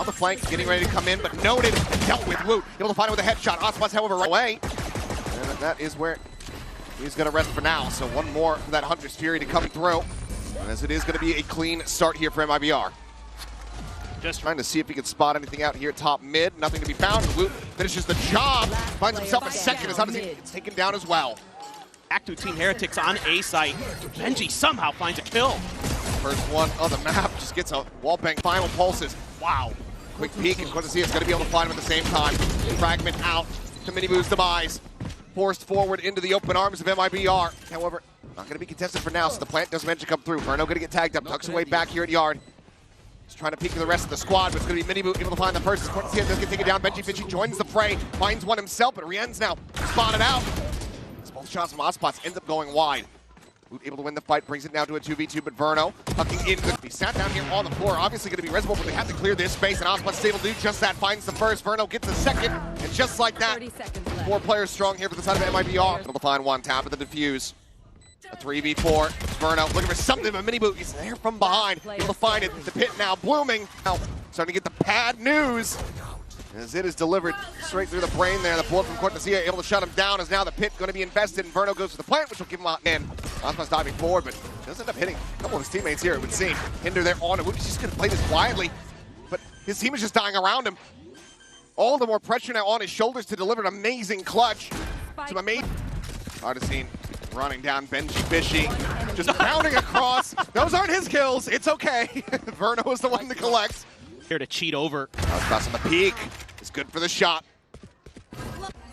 Down the flank, getting ready to come in, but noted and dealt with. Woot able to find it with a headshot. Ospas, however, right away. And that is where he's going to rest for now. So one more for that Hunter's Fury to come through. And as it is going to be a clean start here for Mibr. Just trying to see if he can spot anything out here top mid. Nothing to be found. Woot finishes the job. Finds himself a second as Hunter's gets taken down as well. Back to Team Heretics on A site. Benji somehow finds a kill. First one of the map, just gets a wall bang. Final pulses. Wow. Quick peek, and Quarterfinal is going to be able to find him at the same time. Fragment out to Minibu's demise. Forced forward into the open arms of Mibr. However, not going to be contested for now, so the plant does eventually come through. Verno going to get tagged up, tucks away back here at Yard. He's trying to peek to the rest of the squad, but it's going to be Minibu able to find the first. Quarterfinal does get taken down. Benji Fishy joins the fray, finds one himself, but Rien's now spotted out. Both shots from Ospots ends up going wide. Woot able to win the fight, brings it now to a 2v2, but Verno tucking in. He sat down here on the floor, obviously going to be resible, but they have to clear this space, and Ospots is able to do just that, finds the first. Verno gets the second, and just like that, 4 players strong here for the side of Mibr. Able to find one, tap at the defuse. A 3v4, Verno looking for something, but Minibu is there from behind. Able to find it, the pit now blooming. Now starting to get the bad news. As it is delivered straight through the brain there. The bullet from Quarterfinal able to shut him down as now the pit going to be invested, and Verno goes to the plant, which will give him out in. Osmas diving forward, but does end up hitting a couple of his teammates here, it would seem. Hinder there on it. He's just going to play this quietly, but his team is just dying around him. All the more pressure now on his shoulders to deliver an amazing clutch. Some amazing. Artisine running down Benji Fishy, just pounding across. Those aren't his kills. It's okay. Verno is the one that collects. Here to cheat over. Ospas on the peak is good for the shot.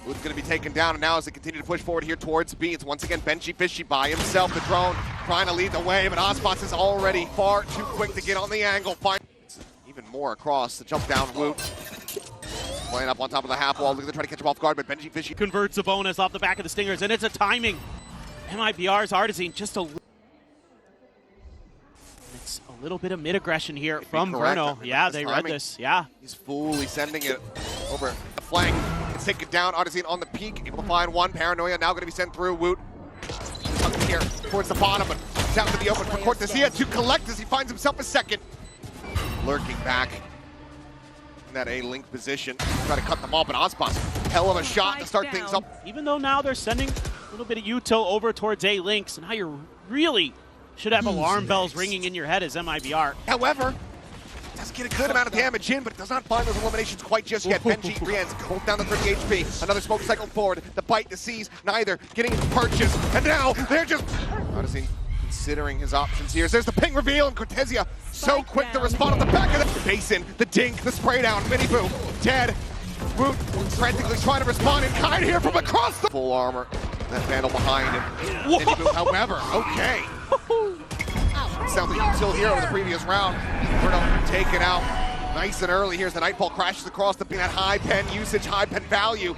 Woot's going to be taken down, and now as they continue to push forward here towards B, it's once again Benji Fishy by himself. The drone trying to lead the way, but Ospas is already far too quick to get on the angle. Even more across the jump down. Woot playing up on top of the half wall, looking to try to catch him off guard, but Benji Fishy converts a bonus off the back of the Stingers, and it's a timing. Mibr's Artisine just a little bit of mid-aggression here from Verno. Yeah, they read this. Yeah. He's fully sending it over the flank. It's taken down. Artisine on the peak, able to find one. Paranoia now going to be sent through. Woot tucking here towards the bottom, but down to the open for Quarterfinal to collect as he finds himself a second. Lurking back in that A-link position. Try to cut them off, but Ospas, hell of a shot to start things up. Even though now they're sending a little bit of util over towards A-links, and now you're really should have alarm bells ringing in your head as Mibr. However, does get a good amount of damage in, but does not find those eliminations quite just yet. Benji, Rien's both down to 30 HP. Another smoke cycle forward. The bite, the seize, neither getting purchased. And now they're just Artisine considering his options here. There's the ping reveal, and Quarterfinal so quick to respond on the back of the basin. The dink, the spray down, Minibu dead. Woot frantically trying to respond in kind here from across the full armor. That vandal behind him. Minibu, however, okay. Sounds like util here over the previous round. Verno taken out nice and early. Here's the Nightfall, crashes across the that high pen usage, high pen value.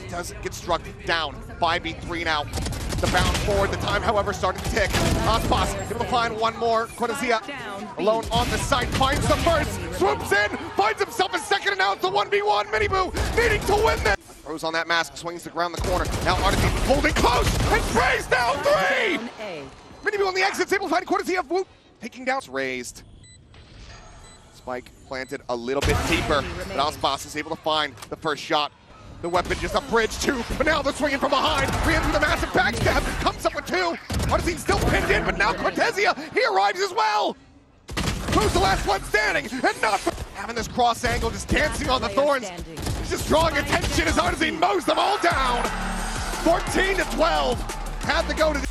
He doesn't get struck down. 5v3 now. The bound forward, the time, however, starting to tick. Ospas able to find one more. Quarterfinal alone on the site, finds the first, swoops in, finds himself a second, and now it's the 1v1. Minibu needing to win this. Throws on that mask, swings around the corner. Now Artisine holding close, and sprays down 3! Minibu on the exit, able to find Quarterfinal. Woot taking down. Raised. Spike planted a little bit deeper, but Ospas is able to find the first shot. The weapon just a bridge too, but now they're swinging from behind. Rien's with a massive backstab, comes up with 2. Artisine still pinned in, but now Quarterfinal, he arrives as well. Who's the last one standing? And not having this cross angle, just dancing on the thorns. He's just drawing attention as Artisine mows them all down. 14-12, had to go to the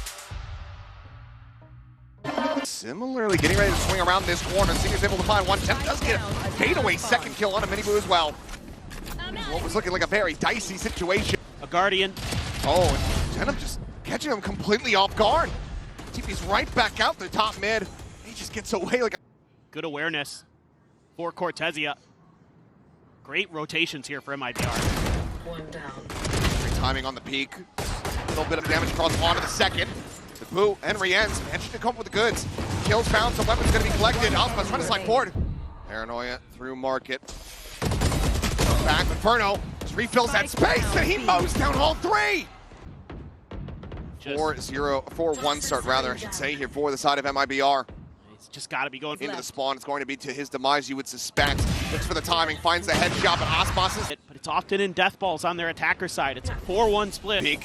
similarly, getting ready to swing around this corner. Singer's able to find one. Temp does get a fadeaway second kill on a Minibu as well. What was looking like a very dicey situation. A Guardian. Oh, and Tenem just catching him completely off guard. TP's right back out the top mid. He just gets away like a... Good awareness for Quarterfinal. Great rotations here for Mibr. One down. Great timing on the peak. A little bit of damage across onto the second. The Boo and Rien's managed to come up with the goods. Kills found, some weapons going to be collected. Ospas trying to slide forward. Paranoia through market. Back, but Verno just refills that space, and he mows down all 3! 4-1 start, rather, I should say, here for the side of Mibr. It's just got to be going into the spawn. It's going to be to his demise, you would suspect. Looks for the timing, finds the headshot, but Osmos is but it's often in death balls on their attacker side. It's a 4-1 split. big.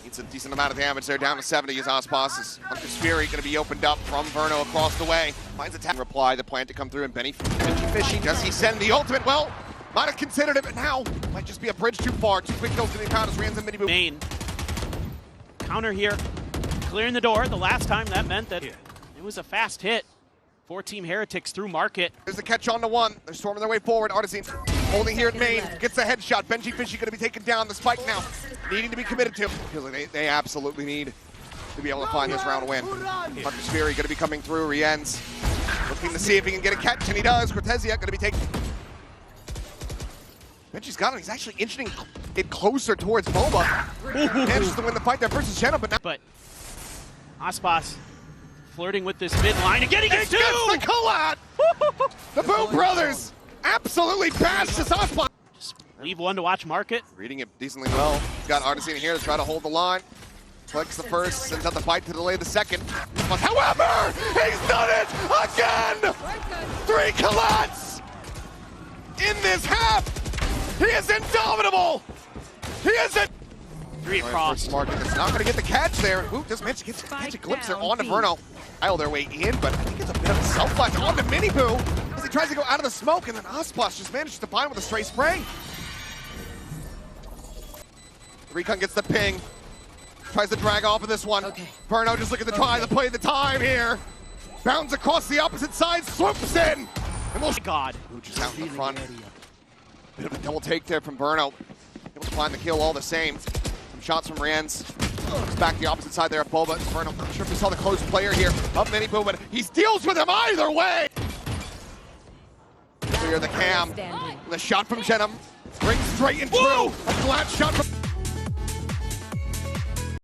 Needs a decent amount of damage there, down to 70 as Osmos is. Hunter's Fury going to be opened up from Verno across the way. Finds a tap reply, the plant to come through, and Benny Fishy. Does he send the ultimate? Well, might have considered it, but now might just be a bridge too far. 2 quick kills to the encounters, Rans and Mibr. Main. Counter here. Clearing the door. The last time that meant that it was a fast hit. 4-team Heretics through Market. There's the catch on to one. They're storming their way forward. Artisan holding here at main. Gets the headshot. Benji Fishy going to be taken down. The spike now needing to be committed to. Feels like they absolutely need to be able to find this round win. Hunter's Fury going to be coming through. Rienz looking to see if he can get a catch, and he does. Cortezia going to be taken. Benji's got him. He's actually inching it closer towards Boba. Manages to win the fight there versus Jenna, but now. But Ospas flirting with this mid line and getting it too! The collat! The Boom Brothers absolutely bashed this Ospas. Just leave one to watch Market. Reading it decently well. Got Artisan here to try to hold the line. Flicks the first, sends out the bite to delay the second. But however, he's done it again! 3 collats in this half! He is indomitable! He is it! 3 across. Market that's not going to get the catch there. Ooh, just Mitch gets the catch. A glimpse there onto Verno. Pile their way in, but I think it's a bit of a self-flash onto Miniboo as he tries to go out of the smoke, and then Ospas just manages to find him with a stray spray. Recon gets the ping. Tries to drag off of this one. Verno just looking to try to play the time here. Bounds across the opposite side, swoops in. And we'll God. Ooh, just out in the front. Bit of a double take there from Verno. Able to find the kill all the same. Some shots from Rienz. It's back the opposite side there of Boba. Verno, not sure if we saw the close player here of Miniboo, but he deals with him either way. Clear the cam. The shot from Jenham. Brings straight and true. A flat shot from